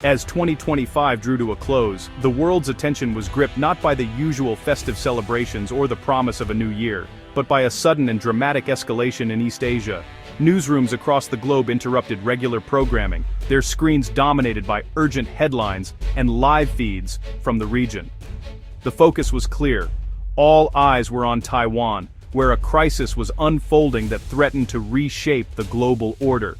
As 2025 drew to a close, the world's attention was gripped not by the usual festive celebrations or the promise of a new year, but by a sudden and dramatic escalation in East Asia. Newsrooms across the globe interrupted regular programming, their screens dominated by urgent headlines and live feeds from the region. The focus was clear. All eyes were on Taiwan, where a crisis was unfolding that threatened to reshape the global order.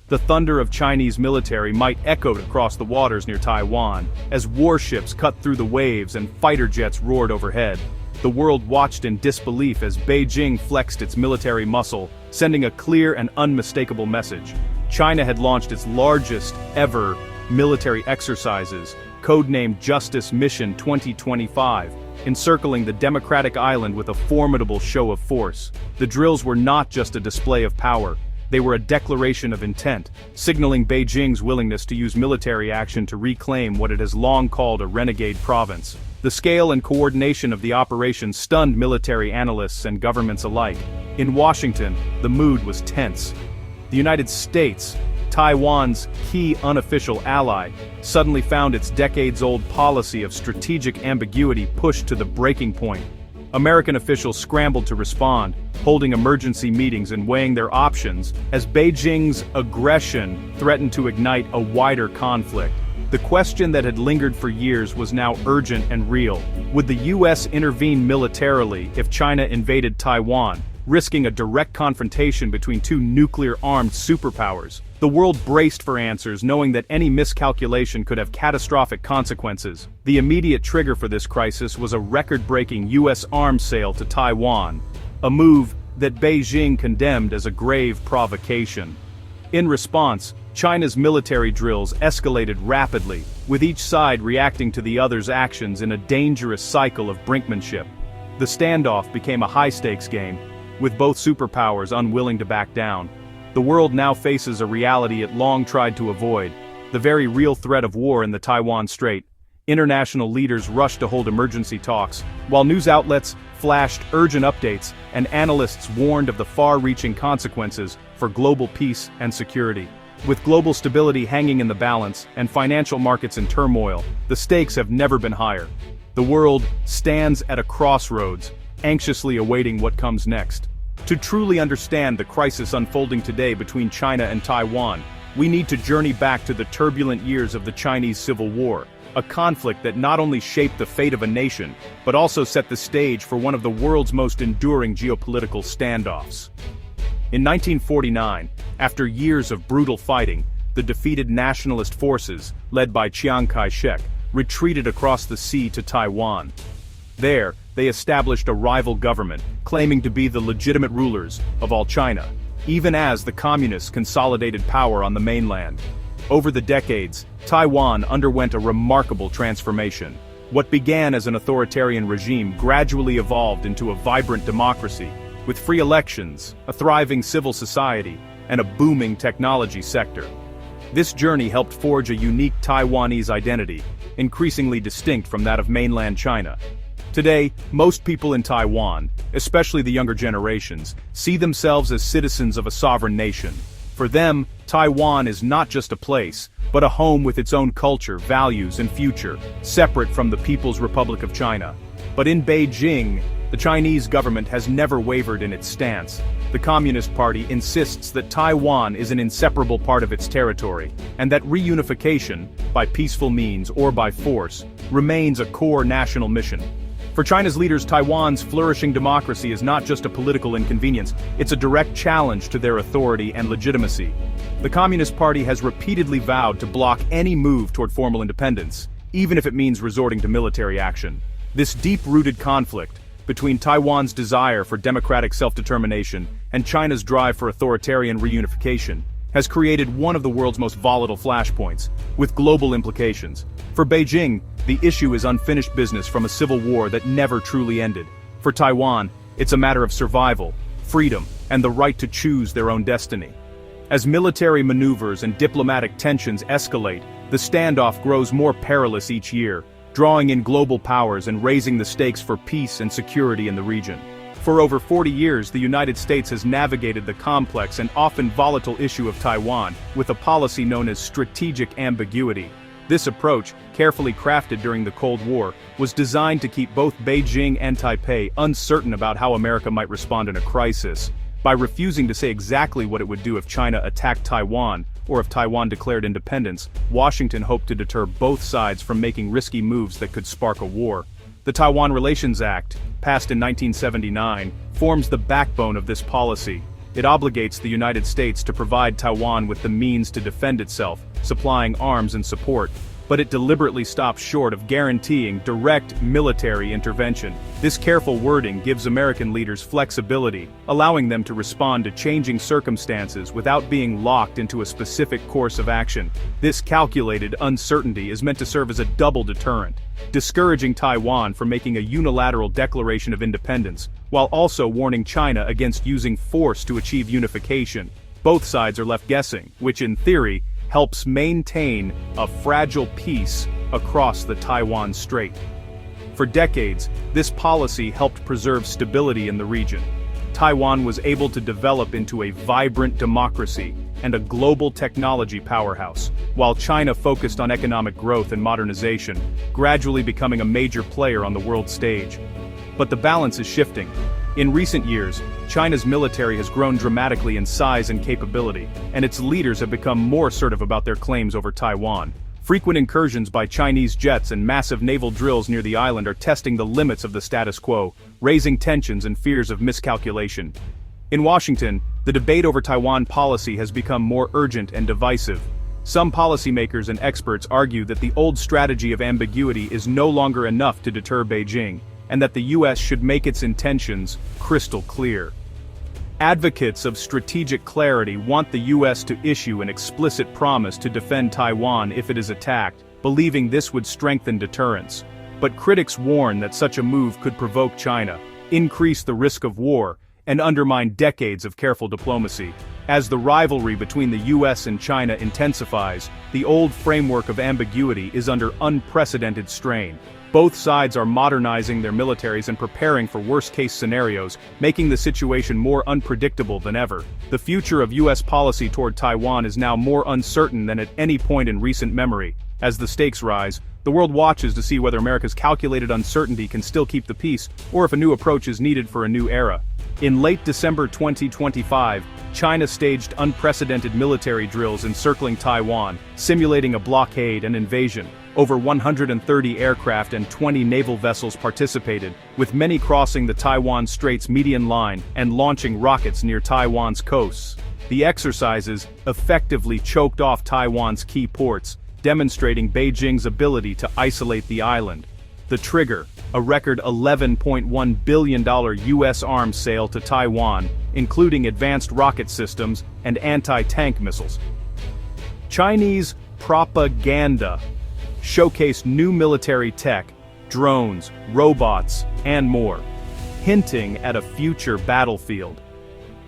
The thunder of Chinese military might echoed across the waters near Taiwan, as warships cut through the waves and fighter jets roared overhead. The world watched in disbelief as Beijing flexed its military muscle, sending a clear and unmistakable message. China had launched its largest ever military exercises, codenamed Justice Mission 2025, encircling the democratic island with a formidable show of force. The drills were not just a display of power. They were a declaration of intent, signaling Beijing's willingness to use military action to reclaim what it has long called a renegade province. The scale and coordination of the operation stunned military analysts and governments alike. In Washington, the mood was tense. The United States, Taiwan's key unofficial ally, suddenly found its decades-old policy of strategic ambiguity pushed to the breaking point. American officials scrambled to respond, holding emergency meetings and weighing their options, as Beijing's aggression threatened to ignite a wider conflict. The question that had lingered for years was now urgent and real. Would the U.S. intervene militarily if China invaded Taiwan, risking a direct confrontation between two nuclear-armed superpowers? The world braced for answers, knowing that any miscalculation could have catastrophic consequences. The immediate trigger for this crisis was a record-breaking U.S. arms sale to Taiwan, a move that Beijing condemned as a grave provocation. In response, China's military drills escalated rapidly, with each side reacting to the other's actions in a dangerous cycle of brinkmanship. The standoff became a high-stakes game, with both superpowers unwilling to back down. The world now faces a reality it long tried to avoid, the very real threat of war in the Taiwan Strait. International leaders rushed to hold emergency talks, while news outlets flashed urgent updates and analysts warned of the far-reaching consequences for global peace and security. With global stability hanging in the balance and financial markets in turmoil, the stakes have never been higher. The world stands at a crossroads, anxiously awaiting what comes next. To truly understand the crisis unfolding today between China and Taiwan, we need to journey back to the turbulent years of the Chinese Civil War, a conflict that not only shaped the fate of a nation, but also set the stage for one of the world's most enduring geopolitical standoffs. In 1949, after years of brutal fighting, the defeated nationalist forces, led by Chiang Kai-shek, retreated across the sea to Taiwan. There, they established a rival government, claiming to be the legitimate rulers of all China, even as the communists consolidated power on the mainland. Over the decades, Taiwan underwent a remarkable transformation. What began as an authoritarian regime gradually evolved into a vibrant democracy, with free elections, a thriving civil society, and a booming technology sector. This journey helped forge a unique Taiwanese identity, increasingly distinct from that of mainland China. Today, most people in Taiwan, especially the younger generations, see themselves as citizens of a sovereign nation. For them, Taiwan is not just a place, but a home with its own culture, values, and future, separate from the People's Republic of China. But in Beijing, the Chinese government has never wavered in its stance. The Communist Party insists that Taiwan is an inseparable part of its territory, and that reunification, by peaceful means or by force, remains a core national mission. For China's leaders, Taiwan's flourishing democracy is not just a political inconvenience, it's a direct challenge to their authority and legitimacy. The Communist Party has repeatedly vowed to block any move toward formal independence, even if it means resorting to military action. This deep-rooted conflict between Taiwan's desire for democratic self-determination and China's drive for authoritarian reunification has created one of the world's most volatile flashpoints, with global implications. For Beijing, the issue is unfinished business from a civil war that never truly ended. For Taiwan, it's a matter of survival, freedom, and the right to choose their own destiny. As military maneuvers and diplomatic tensions escalate, the standoff grows more perilous each year, drawing in global powers and raising the stakes for peace and security in the region. For over 40 years, the United States has navigated the complex and often volatile issue of Taiwan with a policy known as strategic ambiguity. This approach, carefully crafted during the Cold War, was designed to keep both Beijing and Taipei uncertain about how America might respond in a crisis. By refusing to say exactly what it would do if China attacked Taiwan, or if Taiwan declared independence, Washington hoped to deter both sides from making risky moves that could spark a war. The Taiwan Relations Act, passed in 1979, forms the backbone of this policy. It obligates the United States to provide Taiwan with the means to defend itself, supplying arms and support, but it deliberately stops short of guaranteeing direct military intervention. This careful wording gives American leaders flexibility, allowing them to respond to changing circumstances without being locked into a specific course of action. This calculated uncertainty is meant to serve as a double deterrent, discouraging Taiwan from making a unilateral declaration of independence, while also warning China against using force to achieve unification. Both sides are left guessing, which in theory, helps maintain a fragile peace across the Taiwan Strait. For decades, this policy helped preserve stability in the region. Taiwan was able to develop into a vibrant democracy and a global technology powerhouse, while China focused on economic growth and modernization, gradually becoming a major player on the world stage. But the balance is shifting. In recent years, China's military has grown dramatically in size and capability, and its leaders have become more assertive about their claims over Taiwan. Frequent incursions by Chinese jets and massive naval drills near the island are testing the limits of the status quo, raising tensions and fears of miscalculation. In Washington, the debate over Taiwan policy has become more urgent and divisive. Some policymakers and experts argue that the old strategy of ambiguity is no longer enough to deter Beijing, and that the U.S. should make its intentions crystal clear. Advocates of strategic clarity want the U.S. to issue an explicit promise to defend Taiwan if it is attacked, believing this would strengthen deterrence. But critics warn that such a move could provoke China, increase the risk of war, and undermine decades of careful diplomacy. As the rivalry between the U.S. and China intensifies, the old framework of ambiguity is under unprecedented strain. Both sides are modernizing their militaries and preparing for worst-case scenarios, making the situation more unpredictable than ever. The future of U.S. policy toward Taiwan is now more uncertain than at any point in recent memory. As the stakes rise, the world watches to see whether America's calculated uncertainty can still keep the peace, or if a new approach is needed for a new era. In late December 2025, China staged unprecedented military drills encircling Taiwan, simulating a blockade and invasion. Over 130 aircraft and 20 naval vessels participated, with many crossing the Taiwan Strait's median line and launching rockets near Taiwan's coasts. The exercises effectively choked off Taiwan's key ports, demonstrating Beijing's ability to isolate the island. The trigger, a record $11.1 billion U.S. arms sale to Taiwan, including advanced rocket systems and anti-tank missiles. Chinese propaganda showcased new military tech, drones, robots, and more, hinting at a future battlefield.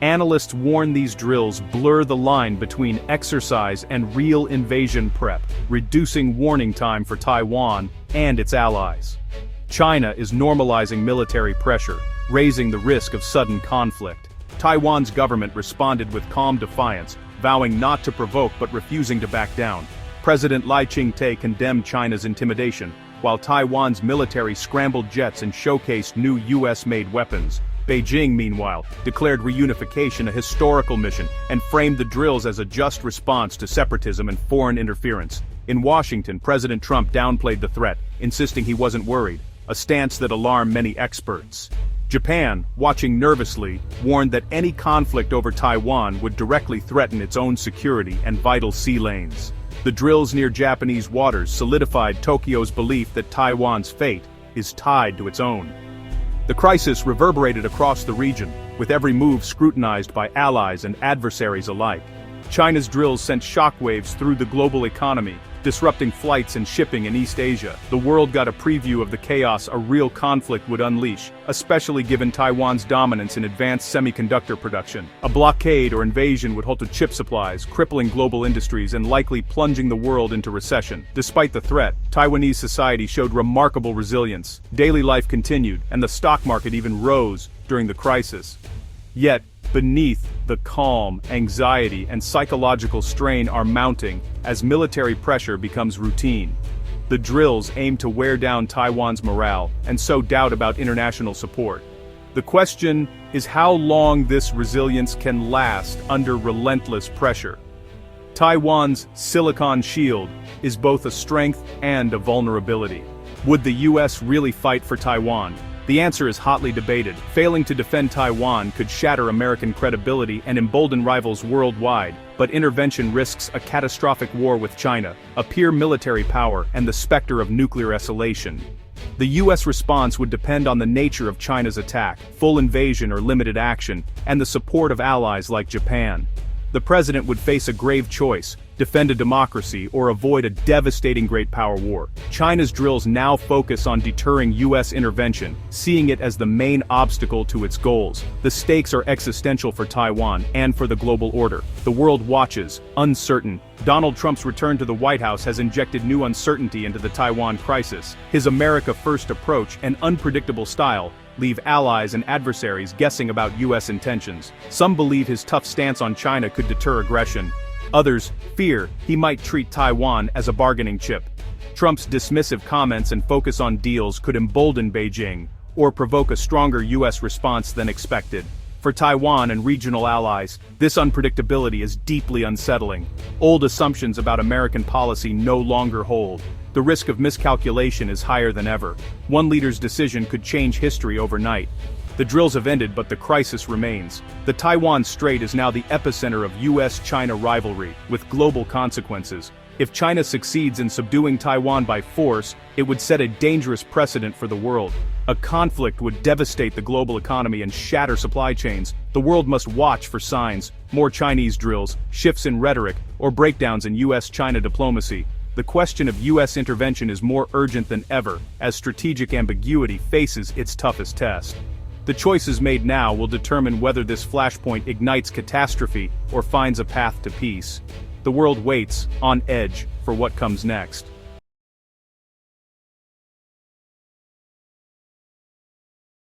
Analysts warn these drills blur the line between exercise and real invasion prep, reducing warning time for Taiwan and its allies. China is normalizing military pressure, raising the risk of sudden conflict. Taiwan's government responded with calm defiance, vowing not to provoke but refusing to back down. President Lai Ching-te condemned China's intimidation, while Taiwan's military scrambled jets and showcased new US-made weapons. Beijing, meanwhile, declared reunification a historical mission and framed the drills as a just response to separatism and foreign interference. In Washington, President Trump downplayed the threat, insisting he wasn't worried, a stance that alarmed many experts. Japan, watching nervously, warned that any conflict over Taiwan would directly threaten its own security and vital sea lanes. The drills near Japanese waters solidified Tokyo's belief that Taiwan's fate is tied to its own. The crisis reverberated across the region, with every move scrutinized by allies and adversaries alike. China's drills sent shockwaves through the global economy, disrupting flights and shipping in East Asia. The world got a preview of the chaos a real conflict would unleash, especially given Taiwan's dominance in advanced semiconductor production. A blockade or invasion would halter chip supplies, crippling global industries and likely plunging the world into recession. Despite the threat, Taiwanese society showed remarkable resilience. Daily life continued, and the stock market even rose during the crisis. Yet, Beneath, the calm, anxiety, and psychological strain are mounting as military pressure becomes routine. The drills aim to wear down Taiwan's morale and sow doubt about international support. The question is how long this resilience can last under relentless pressure. Taiwan's Silicon Shield is both a strength and a vulnerability. Would the US really fight for Taiwan? The answer is hotly debated. Failing to defend Taiwan could shatter American credibility and embolden rivals worldwide, but intervention risks a catastrophic war with China, a peer military power, and the specter of nuclear escalation. The US response would depend on the nature of China's attack, full invasion or limited action, and the support of allies like Japan. The president would face a grave choice: defend a democracy or avoid a devastating great power war. China's drills now focus on deterring US intervention, seeing it as the main obstacle to its goals. The stakes are existential for Taiwan and for the global order. The world watches, uncertain. Donald Trump's return to the White House has injected new uncertainty into the Taiwan crisis. His America-first approach and unpredictable style leave allies and adversaries guessing about US intentions. Some believe his tough stance on China could deter aggression. Others fear he might treat Taiwan as a bargaining chip. Trump's dismissive comments and focus on deals could embolden Beijing, or provoke a stronger US response than expected. For Taiwan and regional allies, this unpredictability is deeply unsettling. Old assumptions about American policy no longer hold. The risk of miscalculation is higher than ever. One leader's decision could change history overnight. The drills have ended, but the crisis remains. The Taiwan Strait is now the epicenter of US-China rivalry, with global consequences. If China succeeds in subduing Taiwan by force, it would set a dangerous precedent for the world. A conflict would devastate the global economy and shatter supply chains. The world must watch for signs: more Chinese drills, shifts in rhetoric, or breakdowns in US-China diplomacy. The question of US intervention is more urgent than ever, as strategic ambiguity faces its toughest test. The choices made now will determine whether this flashpoint ignites catastrophe or finds a path to peace. The world waits, on edge, for what comes next.